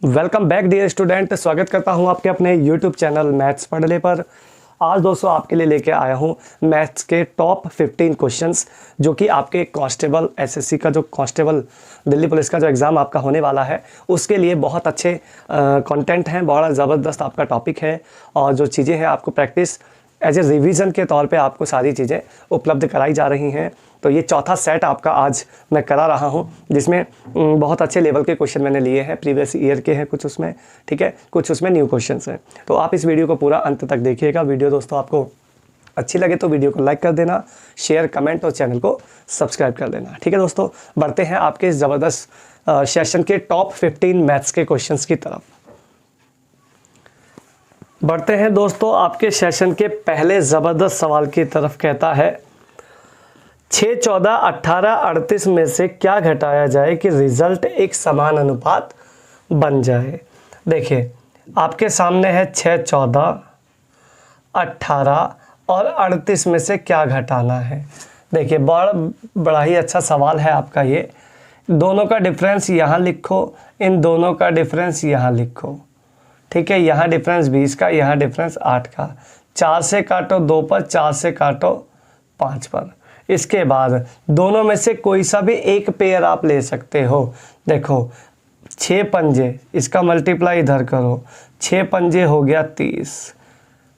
Welcome back dear student. स्वागत करता हूं आपके अपने यूट्यूब चैनल मैथ्स पढ़ले पर। आज दोस्तों आपके लिए लेके आया हूं मैथ्स के टॉप 15 क्वेश्चंस जो कि आपके कांस्टेबल एसएससी का जो कांस्टेबल दिल्ली पुलिस का जो एग्ज़ाम आपका होने वाला है उसके लिए बहुत अच्छे कंटेंट हैं, बड़ा ज़बरदस्त आपका टॉपिक है और जो चीज़ें हैं आपको प्रैक्टिस एज ए रिवीजन के तौर पे आपको सारी चीज़ें उपलब्ध कराई जा रही हैं। तो ये चौथा सेट आपका आज मैं करा रहा हूँ जिसमें बहुत अच्छे लेवल के क्वेश्चन मैंने लिए हैं, प्रीवियस ईयर के हैं कुछ उसमें, ठीक है, कुछ उसमें न्यू क्वेश्चंस हैं। तो आप इस वीडियो को पूरा अंत तक देखिएगा। वीडियो दोस्तों आपको अच्छी लगे तो वीडियो को लाइक कर देना, शेयर, कमेंट और चैनल को सब्सक्राइब कर देना। ठीक है दोस्तों, बढ़ते हैं आपके इस ज़बरदस्त सेशन के टॉप 15 मैथ्स के क्वेश्चन की तरफ। बढ़ते हैं दोस्तों आपके सेशन के पहले ज़बरदस्त सवाल की तरफ। कहता है 6, 14, 18, 38 में से क्या घटाया जाए कि रिजल्ट एक समान अनुपात बन जाए। देखिए आपके सामने है 6, 14, 18 और 38 में से क्या घटाना है। देखिए बड़ा ही अच्छा सवाल है आपका ये। दोनों का डिफरेंस यहाँ लिखो, इन दोनों का डिफरेंस यहाँ लिखो, ठीक है। यहाँ डिफरेंस 20 का, यहाँ डिफरेंस 8 का। 4 से काटो 2 पर, 4 से काटो 5 पर। इसके बाद दोनों में से कोई सा भी एक पेयर आप ले सकते हो। देखो 6 पंजे, इसका मल्टीप्लाई इधर करो, 6 पंजे हो गया 30,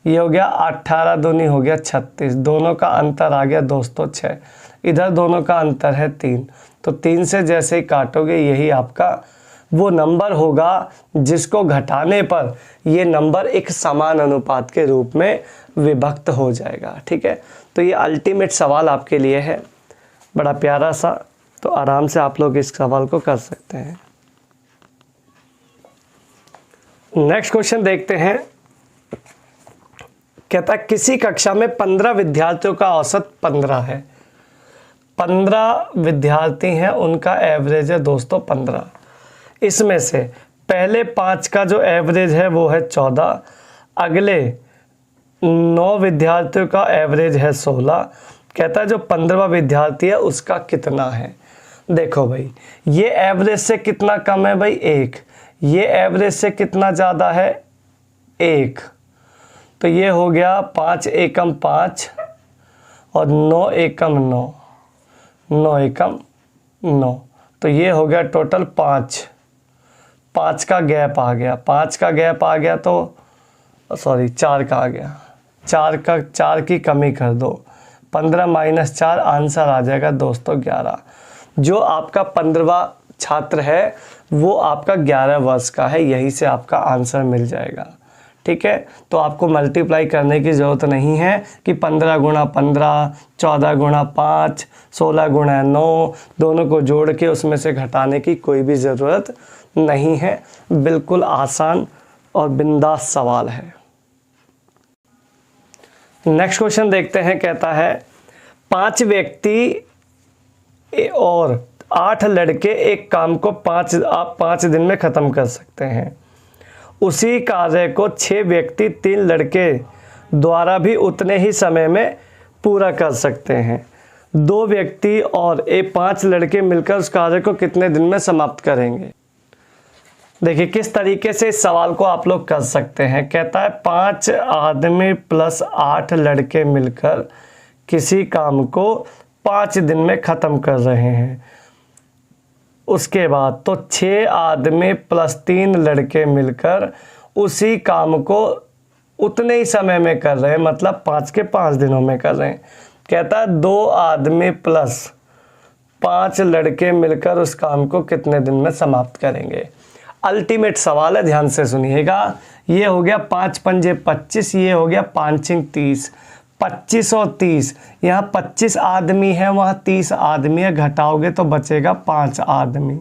ये हो गया 18 दूनी हो गया 36। दोनों का अंतर आ गया दोस्तों 6, इधर दोनों का अंतर है 3। तो 3 से जैसे ही काटोगे यही आपका वो नंबर होगा जिसको घटाने पर ये नंबर एक समान अनुपात के रूप में विभक्त हो जाएगा। ठीक है, तो ये अल्टीमेट सवाल आपके लिए है, बड़ा प्यारा सा। तो आराम से आप लोग इस सवाल को कर सकते हैं। नेक्स्ट क्वेश्चन देखते हैं। कहता है किसी कक्षा में 15 विद्यार्थियों का औसत 15 है। 15 विद्यार्थी हैं, उनका एवरेज है दोस्तों 15। इसमें से पहले 5 का जो एवरेज है वो है 14, अगले 9 विद्यार्थियों का एवरेज है 16। कहता है जो 15वां विद्यार्थी है उसका कितना है। देखो भाई ये एवरेज से कितना कम है भाई 1, ये एवरेज से कितना ज़्यादा है 1। तो ये हो गया 5 एकम 5 और 9 एकम 9, 9 एकम 9। तो ये हो गया टोटल 5 का गैप आ गया, 5 का गैप आ गया तो सॉरी 4 का आ गया, 4 की कमी कर दो, 15 माइनस 4 आंसर आ जाएगा दोस्तों 11। जो आपका 15वां छात्र है वो आपका 11 वर्ष का है, यहीं से आपका आंसर मिल जाएगा। ठीक है, तो आपको मल्टीप्लाई करने की ज़रूरत नहीं है कि 15 गुणा 15, 14 गुणा 5, 16 गुणा 9, दोनों को जोड़ के उसमें से घटाने की कोई भी ज़रूरत नहीं है। बिल्कुल आसान और बिंदास सवाल है। नेक्स्ट क्वेश्चन देखते हैं। कहता है 5 व्यक्ति और 8 लड़के एक काम को 5 दिन में ख़त्म कर सकते हैं। उसी कार्य को 6 व्यक्ति 3 लड़के द्वारा भी उतने ही समय में पूरा कर सकते हैं। 2 व्यक्ति और 5 लड़के मिलकर उस कार्य को कितने दिन में समाप्त करेंगे। देखिए किस तरीके से इस सवाल को आप लोग कर सकते हैं। कहता है 5 आदमी प्लस 8 लड़के मिलकर किसी काम को 5 दिन में ख़त्म कर रहे हैं। उसके बाद तो 6 आदमी प्लस 3 लड़के मिलकर उसी काम को उतने ही समय में कर रहे हैं, मतलब 5 के 5 दिनों में कर रहे हैं। कहता है 2 आदमी प्लस 5 लड़के मिलकर उस काम को कितने दिन में समाप्त करेंगे। अल्टीमेट सवाल है, ध्यान से सुनिएगा। ये हो गया 5 पंजे 25, ये हो गया 5 छिंग 30, 25 और 30। यहाँ 25 आदमी है, वहाँ 30 आदमी है, घटाओगे तो बचेगा 5 आदमी।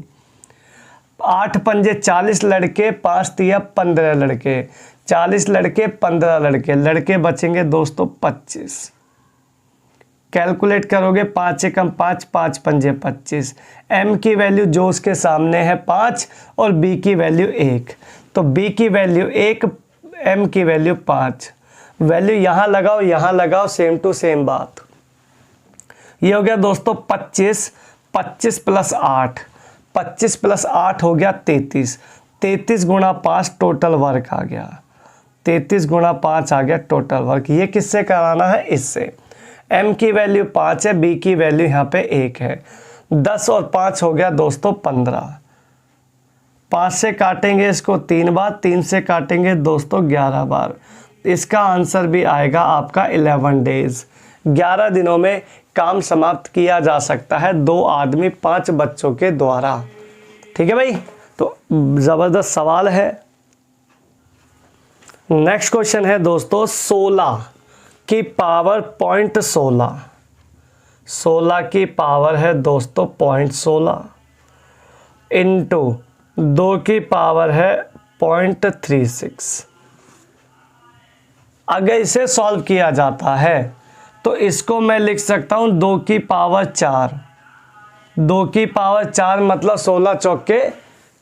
8 पंजे 40 लड़के, 5 तिया 15 लड़के, 40 लड़के 15 लड़के, लड़के बचेंगे दोस्तों 25। कैलकुलेट करोगे 5 एकम 5, 5 पंजे 25। m की वैल्यू जो उसके सामने है 5 और b की वैल्यू 1, तो b की वैल्यू 1, m की वैल्यू 5। वैल्यू यहाँ लगाओ, सेम टू सेम बात। ये हो गया दोस्तों 25 प्लस 8, 25 प्लस 8 हो गया 33। 33 गुणा 5 टोटल वर्क आ गया, 33 गुणा 5 आ गया टोटल वर्क। ये किससे कराना है? इससे। m की वैल्यू 5 है, b की वैल्यू यहाँ पे 1 है। 10 और 5 हो गया दोस्तों 15। 5 से काटेंगे इसको 3 बार, 3 से काटेंगे दोस्तों 11 बार। इसका आंसर भी आएगा आपका 11 डेज। 11 दिनों में काम समाप्त किया जा सकता है 2 आदमी 5 बच्चों के द्वारा। ठीक है भाई, तो ज़बरदस्त सवाल है। नेक्स्ट क्वेश्चन है दोस्तों 16 की पावर 0.16। 16 की पावर है दोस्तों 0.16 इंटू 2 की पावर है 0.36। अगर इसे सॉल्व किया जाता है तो इसको मैं लिख सकता हूं 2 की पावर 4। 2 की पावर 4 मतलब 16 चौके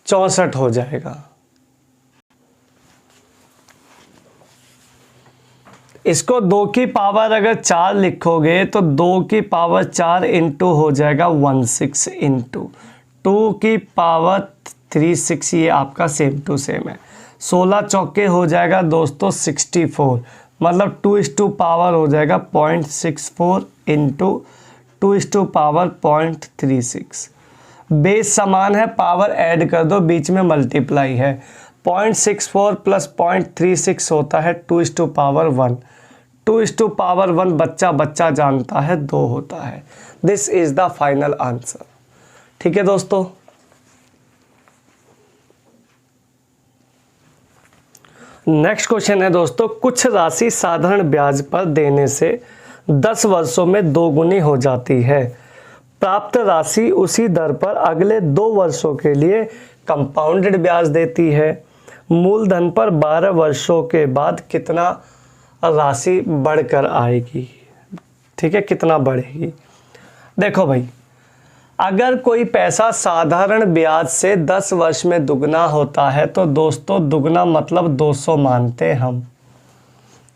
64 हो जाएगा। इसको 2 की पावर अगर 4 लिखोगे तो 2 की पावर 4 इंटू हो जाएगा 16 इंटू 2 की पावर 36। ये आपका सेम टू सेम है। 16 चौके हो जाएगा दोस्तों 64, मतलब 2 पावर हो जाएगा 0.64 इंटू 2 पावर 0.36। बेस समान है, पावर ऐड कर दो, बीच में मल्टीप्लाई है। 0.64 प्लस 0.36 होता है 2 पावर 1। 2 पावर 1 बच्चा बच्चा जानता है 2 होता है। This is the final answer. ठीक है दोस्तों, नेक्स्ट क्वेश्चन है दोस्तों कुछ राशि साधारण ब्याज पर देने से 10 वर्षों में 2 गुनी हो जाती है। प्राप्त राशि उसी दर पर अगले 2 वर्षों के लिए कंपाउंडेड ब्याज देती है। मूलधन पर 12 वर्षों के बाद कितना राशि बढ़कर आएगी? ठीक है, कितना बढ़ेगी? देखो भाई, अगर कोई पैसा साधारण ब्याज से 10 वर्ष में दुगना होता है तो दोस्तों दुगना मतलब 200 मानते हैं हम,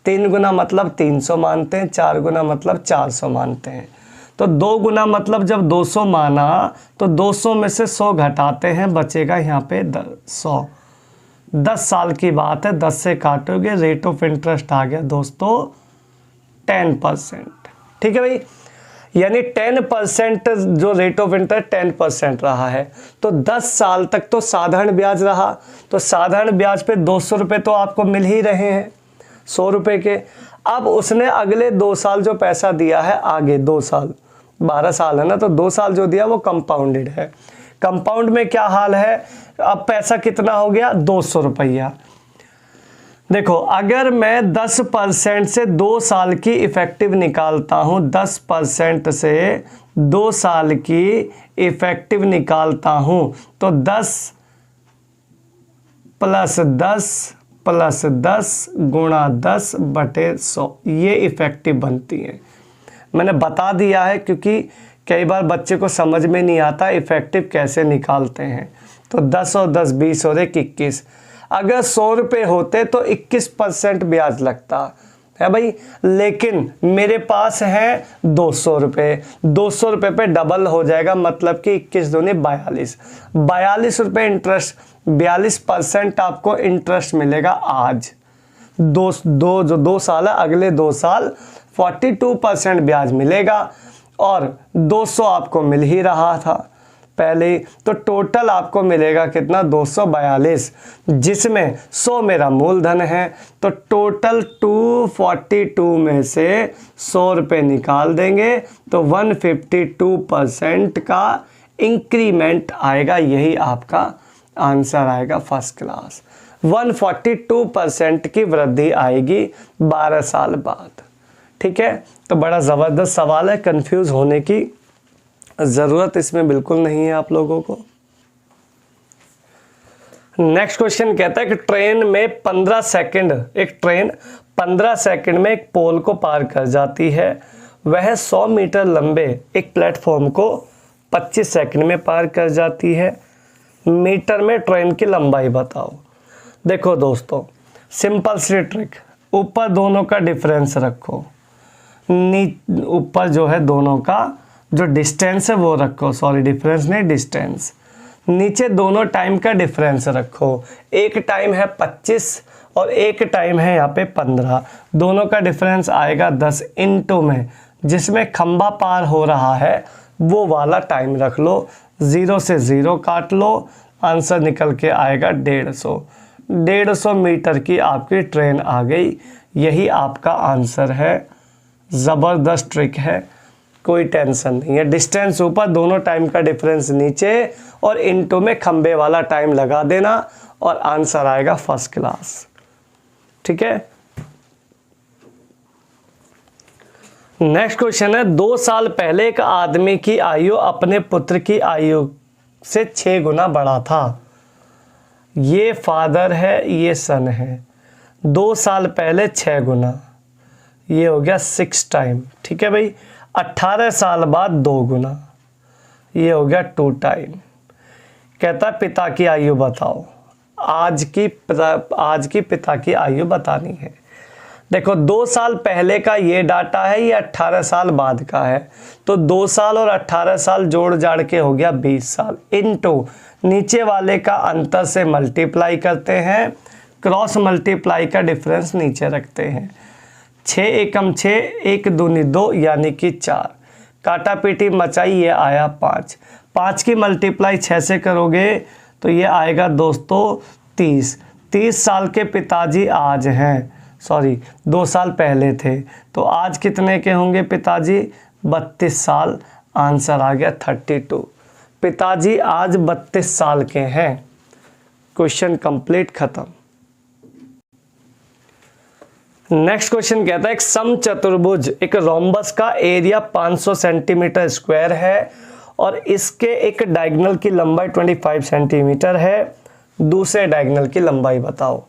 3 गुना मतलब 300 मानते हैं, 4 गुना मतलब 400 मानते हैं। तो 2 गुना मतलब जब 200 माना तो 200 में से 100 घटाते हैं, बचेगा यहाँ पे 100। 10 साल की बात है, 10 से काटोगे, रेट ऑफ इंटरेस्ट आ गया दोस्तों 10%। ठीक है भाई, यानी 10% जो रेट ऑफ इंटरेस्ट 10% रहा है। तो 10 साल तक तो साधारण ब्याज रहा, तो साधारण ब्याज पे 200 रुपये तो आपको मिल ही रहे हैं 100 रुपये के। अब उसने अगले 2 साल जो पैसा दिया है, आगे 2 साल, 12 साल है ना, तो 2 साल जो दिया वो कंपाउंडेड है। कंपाउंड में क्या हाल है, अब पैसा कितना हो गया 200 रुपया। देखो, अगर मैं 10% से 2 साल की इफेक्टिव निकालता हूँ, 10% से 2 साल की इफेक्टिव निकालता हूँ, तो 10 प्लस 10 प्लस 10 गुणा 10 बटे 100 ये इफेक्टिव बनती है। मैंने बता दिया है क्योंकि कई बार बच्चे को समझ में नहीं आता इफेक्टिव कैसे निकालते हैं। तो 10 और 10 20 और 1 21। अगर 100 रुपये होते तो 21% ब्याज लगता है भाई, लेकिन मेरे पास है 200 रुपये। 200 रुपये पे डबल हो जाएगा, मतलब कि 21 दूनी 42। 42 रुपये इंटरेस्ट, 42% आपको इंटरेस्ट मिलेगा आज। जो 2 साल है, अगले 2 साल 42% ब्याज मिलेगा और 200 आपको मिल ही रहा था पहले। तो टोटल आपको मिलेगा कितना 242, जिसमें 100 मेरा मूलधन है। तो टोटल 242 में से 100 रुपये निकाल देंगे तो 152% का इंक्रीमेंट आएगा। यही आपका आंसर आएगा फर्स्ट क्लास। 142% की वृद्धि आएगी 12 साल बाद। ठीक है, तो बड़ा ज़बरदस्त सवाल है, कंफ्यूज होने की ज़रूरत इसमें बिल्कुल नहीं है आप लोगों को। नेक्स्ट क्वेश्चन कहता है कि ट्रेन में 15 सेकंड, एक ट्रेन 15 सेकंड में एक पोल को पार कर जाती है। वह 100 मीटर लंबे एक प्लेटफॉर्म को 25 सेकंड में पार कर जाती है। मीटर में ट्रेन की लंबाई बताओ। देखो दोस्तों, सिंपल सी ट्रिक, ऊपर दोनों का डिफरेंस रखो, ऊपर जो है दोनों का जो डिस्टेंस है वो रखो, सॉरी डिफरेंस नहीं डिस्टेंस। नीचे दोनों टाइम का डिफरेंस रखो, एक टाइम है 25 और एक टाइम है यहाँ पे 15, दोनों का डिफरेंस आएगा 10 इनटू में जिसमें खंबा पार हो रहा है वो वाला टाइम रख लो, 0 से 0 काट लो, आंसर निकल के आएगा 150 मीटर की आपकी ट्रेन आ गई। यही आपका आंसर है। ज़बरदस्त ट्रिक है, कोई टेंशन नहीं है। डिस्टेंस ऊपर, दोनों टाइम का डिफरेंस नीचे और इनटू में खंबे वाला टाइम लगा देना और आंसर आएगा फर्स्ट क्लास। ठीक है, नेक्स्ट क्वेश्चन है 2 साल पहले एक आदमी की आयु अपने पुत्र की आयु से 6 गुना बड़ा था। ये फादर है, ये सन है। 2 साल पहले 6 गुना, ये हो गया 6 टाइम। ठीक है भाई, 18 साल बाद 2 गुना, ये हो गया 2 टाइम। कहता पिता की आयु बताओ, आज की पिता की आयु बतानी है। देखो 2 साल पहले का ये डाटा है, ये 18 साल बाद का है, तो 2 साल और 18 साल जोड़ जाड़ के हो गया 20 साल इनटू नीचे वाले का अंतर से मल्टीप्लाई करते हैं, क्रॉस मल्टीप्लाई का डिफरेंस नीचे रखते हैं। 6 एकम 6, 1 दूनी 2 यानी कि 4, काटा पीटी मचाई, ये आया 5। 5 की मल्टीप्लाई 6 से करोगे तो ये आएगा दोस्तों 30। 30 साल के पिताजी आज हैं, सॉरी 2 साल पहले थे, तो आज कितने के होंगे पिताजी? 32 साल। आंसर आ गया 32। पिताजी आज 32 साल के हैं। क्वेश्चन कंप्लीट, खत्म। नेक्स्ट क्वेश्चन कहता है एक समचतुर्भुज, एक रोम्बस का एरिया 500 सेंटीमीटर स्क्वायर है और इसके एक डायगोनल की लंबाई 25 सेंटीमीटर है, दूसरे डायगोनल की लंबाई बताओ।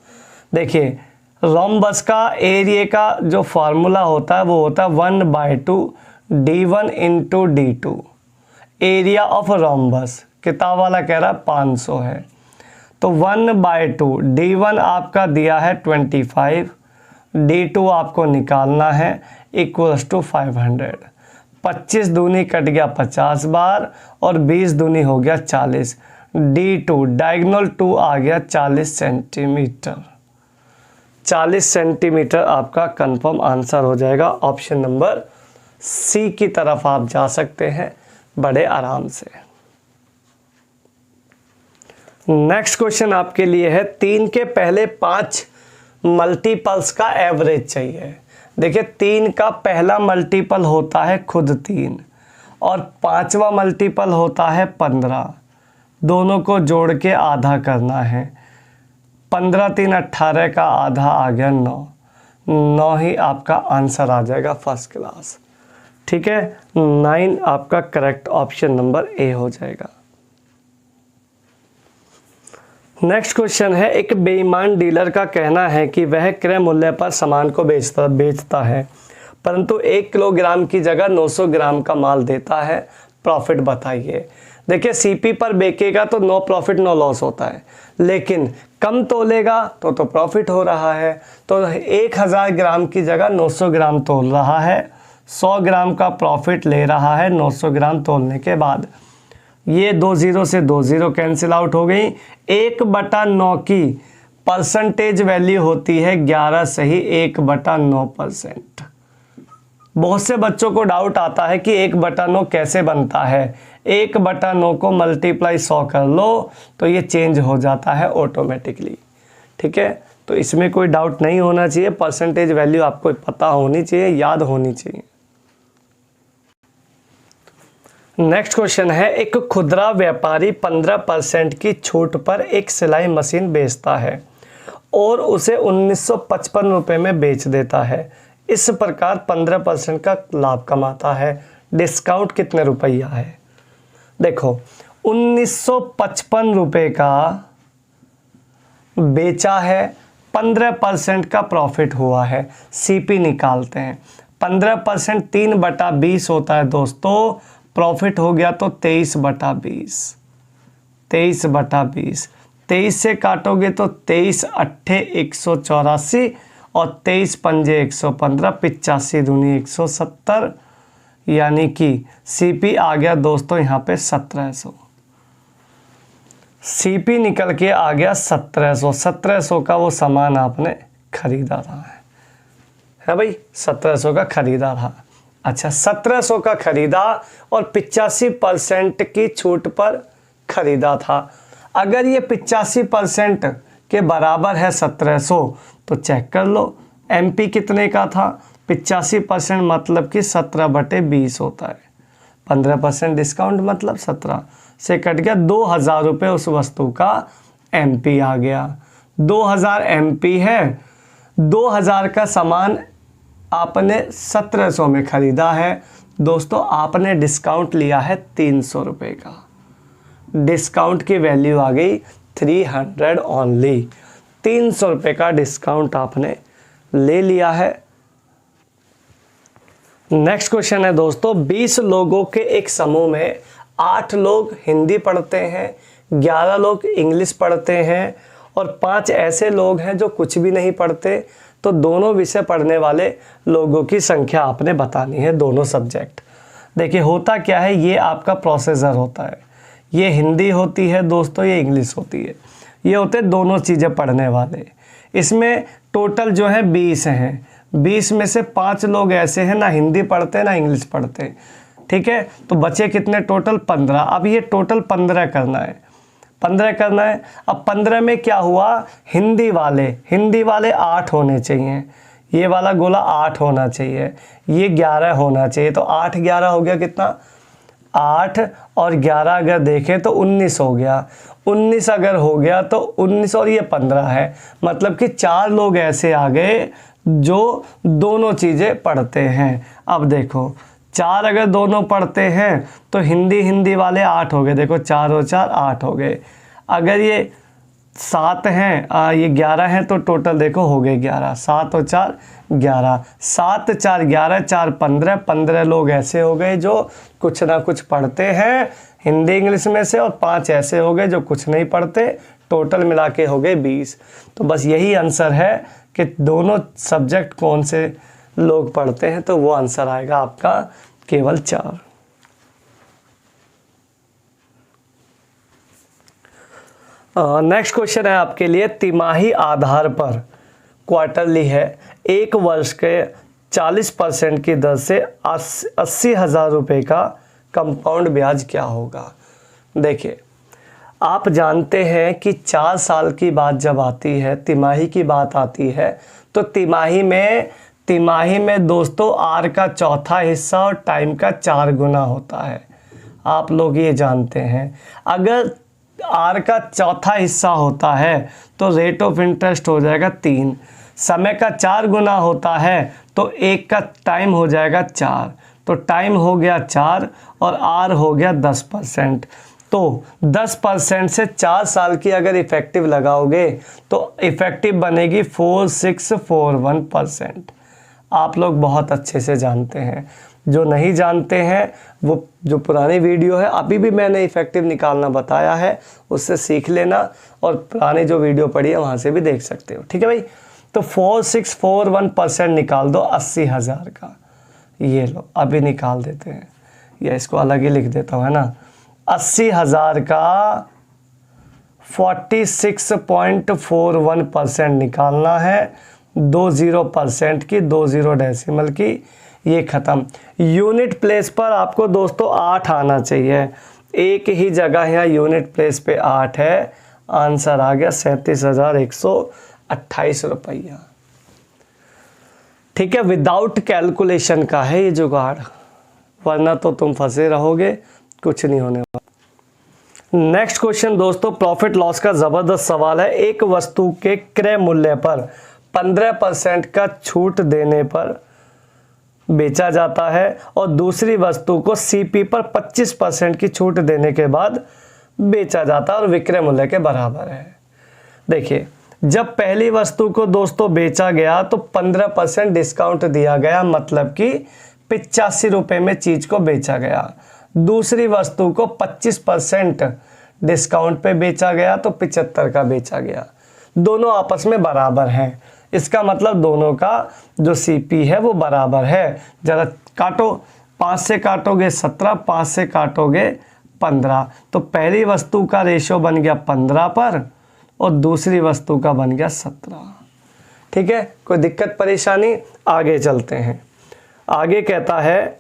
देखिए रोम्बस का एरिया का जो फार्मूला होता है वो होता है 1/2 d1 into d2। Area of rhombus किताब वाला कह रहा है 500 है, तो 1/2 d1 आपका दिया है 25, d2 आपको निकालना है इक्वल्स टू 500। 25 दूनी कट गया 50 बार और 20 दूनी हो गया 40। d2 डायगोनल 2 आ गया 40 सेंटीमीटर। 40 सेंटीमीटर आपका कंफर्म आंसर हो जाएगा। ऑप्शन नंबर सी की तरफ आप जा सकते हैं बड़े आराम से। नेक्स्ट क्वेश्चन आपके लिए है 3 के पहले 5 मल्टीपल्स का एवरेज चाहिए। देखिए 3 का पहला मल्टीपल होता है खुद 3 और 5वां मल्टीपल होता है 15, दोनों को जोड़ के आधा करना है। 15 3 18 का आधा आ गया 9 ही आपका आंसर आ जाएगा फर्स्ट क्लास। ठीक है, 9 आपका करेक्ट ऑप्शन नंबर ए हो जाएगा। नेक्स्ट क्वेश्चन है एक बेईमान डीलर का कहना है कि वह क्रय मूल्य पर सामान को बेचता है परंतु 1 किलोग्राम की जगह 900 ग्राम का माल देता है, प्रॉफिट बताइए। देखिए सीपी पर बेचेगा तो नो प्रॉफिट नो लॉस होता है, लेकिन कम तोलेगा तो प्रॉफिट हो रहा है। तो 1000 ग्राम की जगह 900 ग्राम तोल रहा है, 100 ग्राम का प्रॉफिट ले रहा है 900 ग्राम तोलने के बाद। ये 2 0 से 2 0 कैंसिल आउट हो गई। 1/9 की परसेंटेज वैल्यू होती है 11 सही 1/9%। बहुत से बच्चों को डाउट आता है कि 1/9 कैसे बनता है। 1/9 को मल्टीप्लाई 100 कर लो तो ये चेंज हो जाता है ऑटोमेटिकली। ठीक है, तो इसमें कोई डाउट नहीं होना चाहिए। परसेंटेज वैल्यू आपको पता होनी चाहिए, याद होनी चाहिए। नेक्स्ट क्वेश्चन है एक खुदरा व्यापारी 15% की छूट पर एक सिलाई मशीन बेचता है और उसे 1955 रुपये में बेच देता है। इस प्रकार 15% का लाभ कमाता है। डिस्काउंट कितने रुपया है? देखो 1955 रुपये का बेचा है, 15% का प्रॉफिट हुआ है। सीपी निकालते हैं। 15% 3/20 होता है दोस्तों, प्रॉफिट हो गया तो 23/20। 23/20 23 से काटोगे तो 23 8 184 और 23 पंजे 115, 85 दूनी 170, यानी कि सीपी आ गया दोस्तों यहाँ पे 1700। सीपी निकल के आ गया 1700। 1700 का वो सामान आपने खरीदा था, है भाई, 1700 का खरीदा था। अच्छा, 1700 का खरीदा और 85% की छूट पर खरीदा था। अगर ये 85% के बराबर है 1700 तो चेक कर लो एमपी कितने का था। 85% मतलब कि 17/20 होता है। 15% डिस्काउंट मतलब 17 से कट गया 2000 रुपये, उस वस्तु का एमपी आ गया। 2000 एमपी है। 2000 का सामान आपने 1700 में ख़रीदा है। दोस्तों आपने डिस्काउंट लिया है 300 रुपये का। डिस्काउंट की वैल्यू आ गई 300 ओनली। 300 रुपये का डिस्काउंट आपने ले लिया है। नेक्स्ट क्वेश्चन है दोस्तों, 20 लोगों के एक समूह में 8 लोग हिंदी पढ़ते हैं, 11 लोग इंग्लिश पढ़ते हैं और 5 ऐसे लोग हैं जो कुछ भी नहीं पढ़ते। तो दोनों विषय पढ़ने वाले लोगों की संख्या आपने बतानी है, दोनों सब्जेक्ट। देखिए होता क्या है, ये आपका प्रोसेसर होता है, ये हिंदी होती है दोस्तों, ये इंग्लिश होती है। ये होते दोनों चीज़ें पढ़ने वाले। इसमें टोटल जो है 20 हैं। 20 में से 5 लोग ऐसे हैं ना हिंदी पढ़ते ना इंग्लिश पढ़ते, ठीक है। तो बचे कितने टोटल? 15। अब ये टोटल 15 करना है, 15 करना है। अब 15 में क्या हुआ, हिंदी वाले 8 होने चाहिए, ये वाला गोला 8 होना चाहिए, ये 11 होना चाहिए। तो 8 11 हो गया कितना? 8 और 11 अगर देखें तो 19 हो गया। 19 अगर हो गया तो 19 और ये 15 है, मतलब कि 4 लोग ऐसे आ गए जो दोनों चीज़ें पढ़ते हैं। अब देखो 4 अगर दोनों पढ़ते हैं तो हिंदी वाले 8 हो गए। देखो 4 और 4 8 हो गए। अगर ये 7 हैं, ये 11 हैं तो टोटल देखो हो गए 11। 7 और 4 11, 7 4 11, 4 15। 15 लोग ऐसे हो गए जो कुछ ना कुछ पढ़ते हैं हिंदी इंग्लिश में से, और 5 ऐसे हो गए जो कुछ नहीं पढ़ते। टोटल मिला के हो गए 20। तो बस यही आंसर है कि दोनों सब्जेक्ट कौन से लोग पढ़ते हैं, तो वो आंसर आएगा आपका केवल 4। नेक्स्ट क्वेश्चन है आपके लिए, तिमाही आधार पर, क्वार्टरली है, 1 वर्ष के 40% की दर से 80,000 रुपये का कंपाउंड ब्याज क्या होगा। देखिए आप जानते हैं कि 4 साल की बात जब आती है, तिमाही की बात आती है, तो तिमाही में दोस्तों आर का चौथा हिस्सा और टाइम का 4 गुना होता है। आप लोग ये जानते हैं। अगर आर का चौथा हिस्सा होता है तो रेट ऑफ इंटरेस्ट हो जाएगा 3, समय का 4 गुना होता है तो 1 का टाइम हो जाएगा 4, तो टाइम हो गया 4 और आर हो गया 10%। तो 10% से 4 साल की अगर इफ़ेक्टिव लगाओगे तो इफ़ेक्टिव बनेगी 4641%। आप लोग बहुत अच्छे से जानते हैं। जो नहीं जानते हैं वो जो पुरानी वीडियो है, अभी भी मैंने इफ़ेक्टिव निकालना बताया है, उससे सीख लेना, और पुरानी जो वीडियो पड़ी है वहाँ से भी देख सकते हो, ठीक है भाई। तो 4641% निकाल दो 80,000 का। ये लो अभी निकाल देते हैं, या इसको अलग ही लिख देता हूँ, है ना। 80,000 का 46.41% निकालना है। 20% की, 20 डेसिमल की, ये ख़त्म। यूनिट प्लेस पर आपको दोस्तों 8 आना चाहिए, एक ही जगह यहाँ यूनिट प्लेस पे 8 है। आंसर आ गया 37,128 रुपया, ठीक है। विदाउट कैलकुलेशन का है ये जुगाड़, वरना तो तुम फंसे रहोगे, कुछ नहीं होने वाला। नेक्स्ट क्वेश्चन दोस्तों, प्रॉफिट लॉस का ज़बरदस्त सवाल है। एक वस्तु के क्रय मूल्य पर 15% का छूट देने पर बेचा जाता है और दूसरी वस्तु को सीपी पर 25% की छूट देने के बाद बेचा जाता है और विक्रय मूल्य के बराबर है। देखिए जब पहली वस्तु को दोस्तों बेचा गया तो 15% डिस्काउंट दिया गया, मतलब कि 85 रुपये में चीज़ को बेचा गया। दूसरी वस्तु को 25% डिस्काउंट पे बेचा गया तो 75 का बेचा गया। दोनों आपस में बराबर हैं, इसका मतलब दोनों का जो सीपी है वो बराबर है। ज़रा काटो, 5 से काटोगे 17, 5 से काटोगे 15। तो पहली वस्तु का रेशो बन गया 15 पर और दूसरी वस्तु का बन गया 17। ठीक है, कोई दिक्कत परेशानी? आगे चलते हैं। आगे कहता है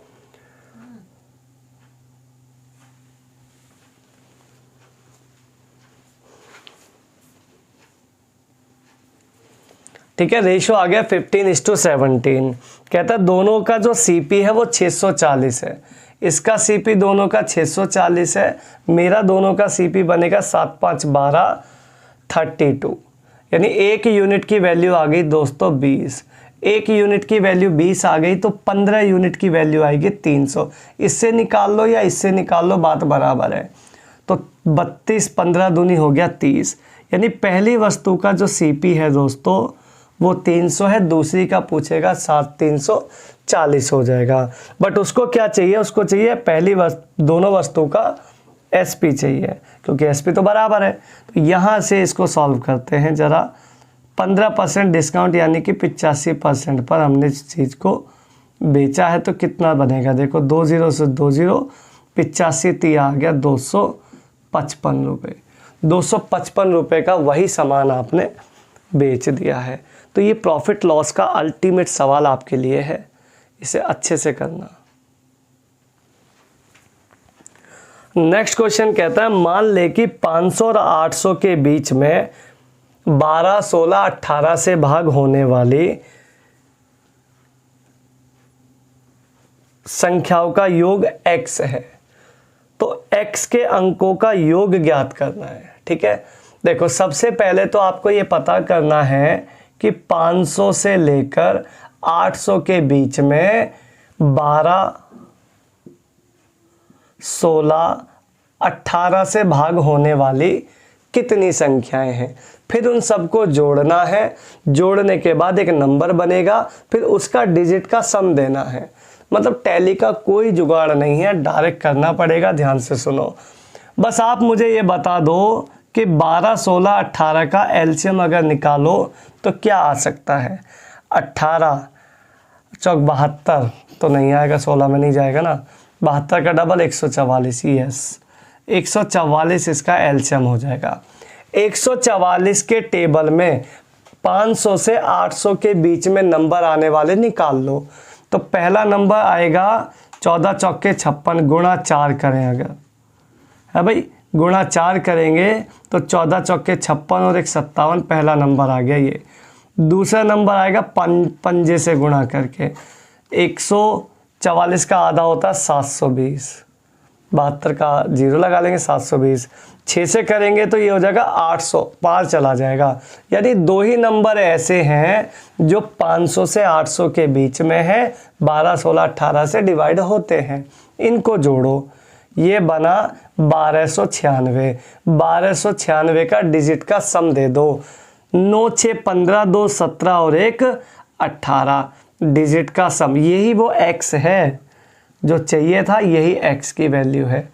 ठीक है, रेशो आ गया 15:17। कहता है दोनों का जो सीपी है वो 640 है, इसका सीपी दोनों का 640 है, मेरा दोनों का सीपी बनेगा 7 5 12 32। यानी एक यूनिट की वैल्यू आ गई दोस्तों 20, एक यूनिट की वैल्यू 20 आ गई तो 15 यूनिट की वैल्यू आएगी 300। इससे निकाल लो या इससे निकाल लो, बात बराबर है। तो 32 15 दूनी हो गया 30। यानी पहली वस्तु का जो सीपी है दोस्तों वो 300 है, दूसरी का पूछेगा 7 340 हो जाएगा। बट उसको क्या चाहिए? उसको चाहिए पहली दोनों वस्तु का एसपी चाहिए, क्योंकि एसपी तो बराबर है। तो यहाँ से इसको सॉल्व करते हैं जरा। 15% डिस्काउंट यानी कि 85% पर हमने इस चीज़ को बेचा है, तो कितना बनेगा? देखो 20 से 20 85 3 आ गया 255 रुपये। 255 रुपये का वही सामान आपने बेच दिया है। तो ये प्रॉफिट लॉस का अल्टीमेट सवाल आपके लिए है, इसे अच्छे से करना। नेक्स्ट क्वेश्चन कहता है मान ले कि 500 और 800 के बीच में 12 16 18 से भाग होने वाली संख्याओं का योग x है। तो x के अंकों का योग ज्ञात करना है। ठीक है, देखो सबसे पहले तो आपको ये पता करना है कि 500 से लेकर 800 के बीच में 12 16 18 से भाग होने वाली कितनी संख्याएं हैं। फिर उन सबको जोड़ना है, जोड़ने के बाद एक नंबर बनेगा, फिर उसका डिजिट का सम देना है। मतलब टैली का कोई जुगाड़ नहीं है, डायरेक्ट करना पड़ेगा। ध्यान से सुनो, बस आप मुझे ये बता दो कि 12 16 18 का एलसीएम अगर निकालो तो क्या आ सकता है? 18 चौक 72 तो नहीं आएगा, 16 में नहीं जाएगा ना। 72 का डबल 144, यस 144 इसका एलसीएम हो जाएगा। 144 के टेबल में 500 से 800 के बीच में नंबर आने वाले निकाल लो। तो पहला नंबर आएगा 14 चौके 56 गुणा 4 करें अगर, है भाई, गुणा 4 करेंगे तो 14 चौके 56 और 57 पहला नंबर आ गया ये। दूसरा नंबर आएगा पंजे से गुणा करके, 144 का आधा होता है 720, 72 का 0 लगा लेंगे 720। 6 से करेंगे तो ये हो जाएगा 800, पार चला जाएगा। यानी दो ही नंबर ऐसे हैं जो 500 से 800 के बीच में है, 12 16 18 से डिवाइड होते हैं। इनको जोड़ो, ये बना 1296। 1296 का डिजिट का सम दे दो। 9 6 15 2 17 और 1 18 डिजिट का सम। यही वो x है जो चाहिए था, यही x की वैल्यू है।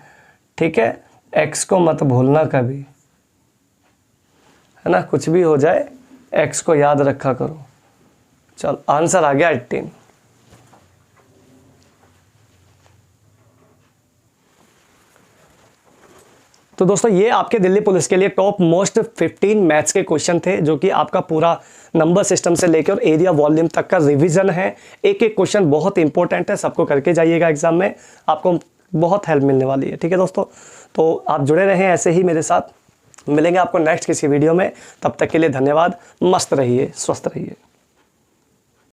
ठीक है, x को मत भूलना कभी, है ना। कुछ भी हो जाए x को याद रखा करो। चल आंसर आ गया 18। तो दोस्तों ये आपके दिल्ली पुलिस के लिए टॉप मोस्ट 15 मैथ्स के क्वेश्चन थे, जो कि आपका पूरा नंबर सिस्टम से लेकर एरिया वॉल्यूम तक का रिवीजन है। एक एक क्वेश्चन बहुत इंपॉर्टेंट है, सबको करके जाइएगा एग्जाम में, आपको बहुत हेल्प मिलने वाली है। ठीक है दोस्तों, तो आप जुड़े रहें ऐसे ही मेरे साथ। मिलेंगे आपको नेक्स्ट किसी वीडियो में, तब तक के लिए धन्यवाद। मस्त रहिए, स्वस्थ रहिए।